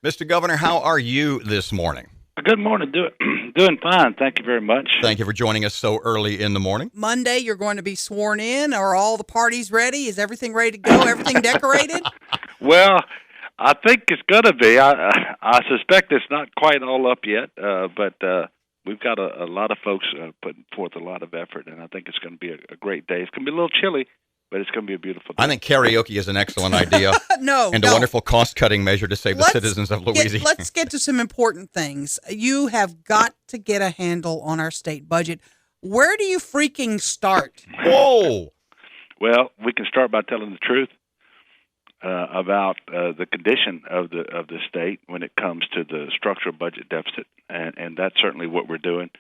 Mr. Governor, how are you this morning? Good morning. Doing fine. Thank you very much. Thank you for joining us so early in the morning. Monday, you're going to be sworn in. Are all the parties ready? Is everything ready to go? Everything decorated? Well, I think it's going to be. I suspect it's not quite all up yet, but we've got a lot of folks putting forth a lot of effort, and I think it's going to be a great day. It's going to be a little chilly, but it's going to be a beautiful day. I think karaoke is an excellent idea. No. And a wonderful cost-cutting measure to save the citizens of Louisiana. Let's get to some important things. You have got to get a handle on our state budget. Where do you freaking start? Whoa! Well, we can start by telling the truth about the condition of the state when it comes to the structural budget deficit, and that's certainly what we're doing,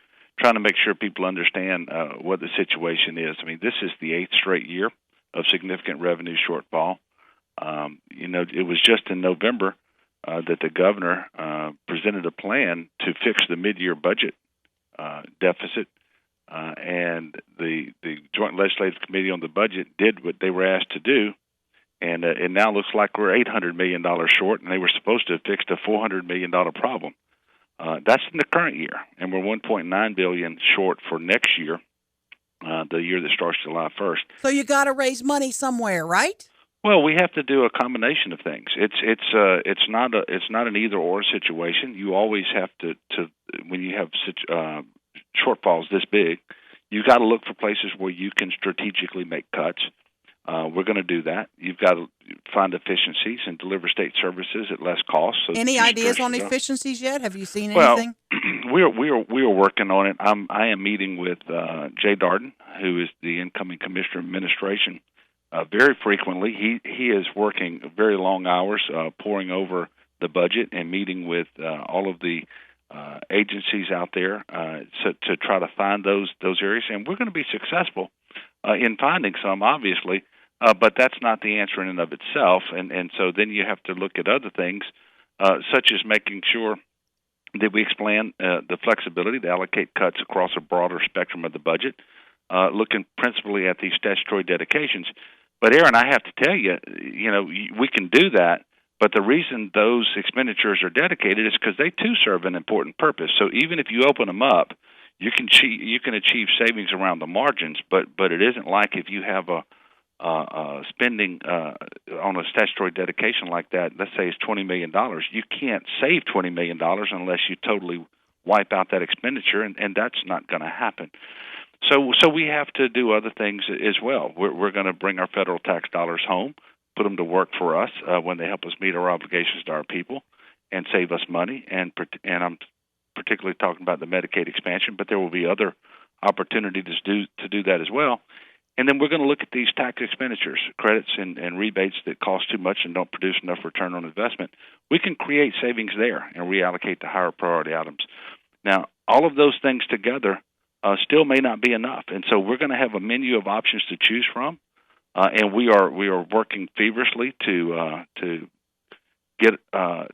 trying to make sure people understand what the situation is. I mean, this is the 8th straight year of significant revenue shortfall. It was just in November that the governor presented a plan to fix the mid-year budget deficit, and the Joint Legislative Committee on the Budget did what they were asked to do, and it now looks like we're $800 million short, and they were supposed to have fixed a $400 million problem. That's in the current year, and we're $1.9 billion short for next year, the year that starts July 1st. So you got to raise money somewhere, right? Well, we have to do a combination of things. It's not an either or situation. You always have to when you have such shortfalls this big, you got to look for places where you can strategically make cuts. We're going to do that. You've got to find efficiencies and deliver state services at less cost. So any ideas on efficiencies yet? Have you seen Well, anything? we are working on it. I am meeting with Jay Darden, who is the incoming Commissioner of Administration, very frequently. He is working very long hours, poring over the budget and meeting with all of the agencies out there to try to find those areas. And we're going to be successful in finding some, obviously, but that's not the answer in and of itself. And so then you have to look at other things, such as making sure that we explain the flexibility to allocate cuts across a broader spectrum of the budget, looking principally at these statutory dedications. But, Aaron, I have to tell you, we can do that, but the reason those expenditures are dedicated is because they, too, serve an important purpose. So even if you open them up, you can achieve savings around the margins, but it isn't like if you have a spending on a statutory dedication like that, let's say it's $20 million, you can't save $20 million unless you totally wipe out that expenditure, and that's not going to happen. So we have to do other things as well. We're going to bring our federal tax dollars home, put them to work for us when they help us meet our obligations to our people and save us money, and I'm particularly talking about the Medicaid expansion, but there will be other opportunities to do that as well. And then we're going to look at these tax expenditures, credits and rebates that cost too much and don't produce enough return on investment. We can create savings there and reallocate to higher priority items. Now, all of those things together still may not be enough, and so we're going to have a menu of options to choose from, and we are working feverishly to get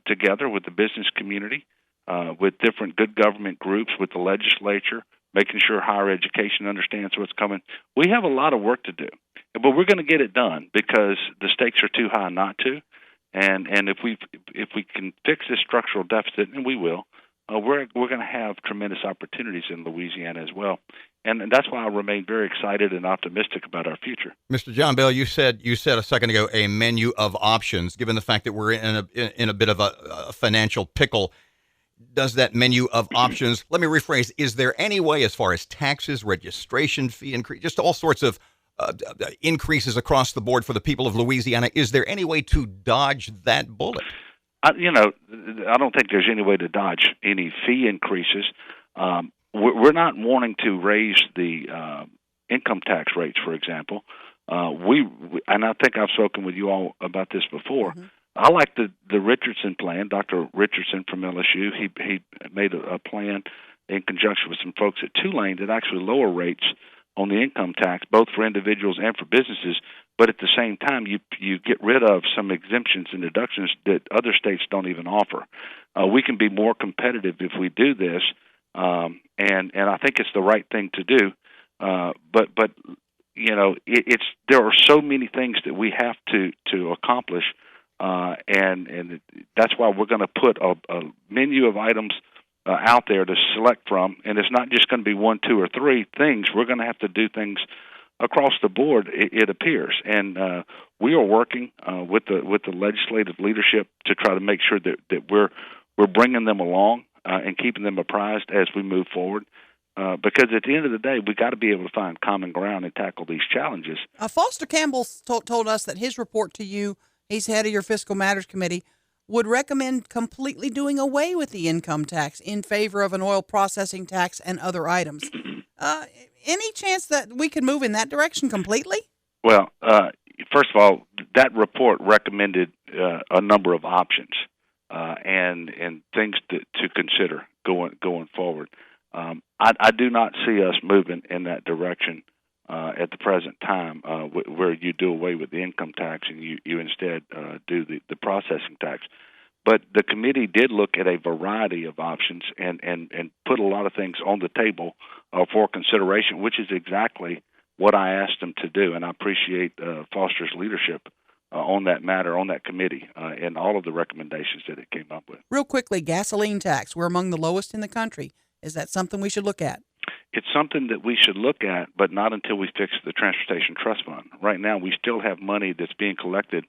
together with the business community, with different good government groups, with the legislature, making sure higher education understands what's coming. We have a lot of work to do, but we're going to get it done because the stakes are too high not to. And if we can fix this structural deficit, and we will, we're going to have tremendous opportunities in Louisiana as well. And that's why I remain very excited and optimistic about our future. Mr. John Bell, you said a second ago a menu of options. Given the fact that we're in a bit of a financial pickle, does that menu of options, let me rephrase, is there any way as far as taxes, registration fee increase, just all sorts of increases across the board for the people of Louisiana, is there any way to dodge that bullet? I don't think there's any way to dodge any fee increases. We're not wanting to raise the income tax rates, for example. And I think I've spoken with you all about this before. Mm-hmm. I like the Richardson plan. Dr. Richardson from LSU, he made a plan in conjunction with some folks at Tulane that actually lower rates on the income tax, both for individuals and for businesses. But at the same time, you get rid of some exemptions and deductions that other states don't even offer. We can be more competitive if we do this, and I think it's the right thing to do. But there are so many things that we have to accomplish and that's why we're going to put a menu of items out there to select from, and it's not just going to be 1, 2, or 3 things. We're going to have to do things across the board, it appears, and we are working with the legislative leadership to try to make sure that we're bringing them along and keeping them apprised as we move forward. Because at the end of the day, we got to be able to find common ground and tackle these challenges. Foster Campbell told us that his report to you, he's head of your Fiscal Matters Committee, would recommend completely doing away with the income tax in favor of an oil processing tax and other items. Any chance that we could move in that direction completely? Well, first of all, that report recommended a number of options and things to consider going forward. I do not see us moving in that direction at the present time, where you do away with the income tax and you instead do the processing tax. But the committee did look at a variety of options and put a lot of things on the table for consideration, which is exactly what I asked them to do. And I appreciate Foster's leadership on that matter, on that committee, and all of the recommendations that it came up with. Real quickly, gasoline tax. We're among the lowest in the country. Is that something we should look at? It's something that we should look at, but not until we fix the Transportation Trust Fund. Right now, we still have money that's being collected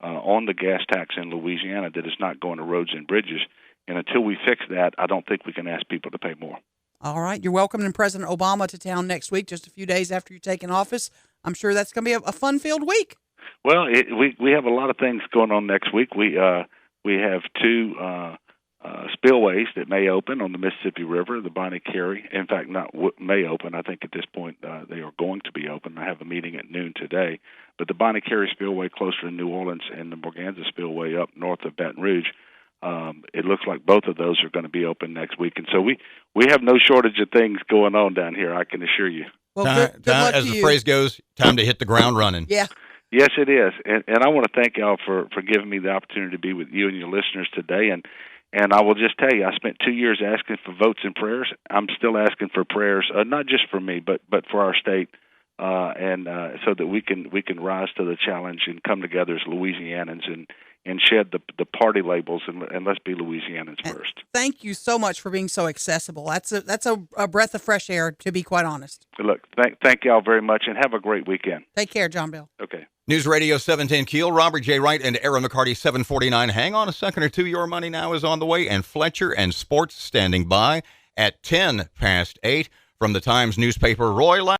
on the gas tax in Louisiana that is not going to roads and bridges. And until we fix that, I don't think we can ask people to pay more. All right. You're welcoming President Obama to town next week, just a few days after you take in office. I'm sure that's going to be a fun-filled week. Well, we have a lot of things going on next week. We have 2 spillways that may open on the Mississippi River, the Bonnie Carey. In fact, not may open. I think at this point they are going to be open. I have a meeting at noon today. But the Bonnie Carey Spillway closer to New Orleans and the Morganza Spillway up north of Baton Rouge, it looks like both of those are going to be open next week. And so we have no shortage of things going on down here, I can assure you. Well, good luck as to the you. phrase goes, time to hit the ground running. Yeah. Yes, it is. And I want to thank y'all for giving me the opportunity to be with you and your listeners today. And I will just tell you, I spent 2 years asking for votes and prayers. I'm still asking for prayers, not just for me, but for our state, and so that we can rise to the challenge and come together as Louisianans and shed the party labels and let's be Louisianans first. Thank you so much for being so accessible. That's a breath of fresh air, to be quite honest. Look, thank y'all very much, and have a great weekend. Take care, John Bell. Okay. News Radio 710 Keel, Robert J. Wright and Aaron McCarty 749. Hang on a second or two. Your money now is on the way, and Fletcher and Sports standing by at 8:10. From the Times newspaper, Roy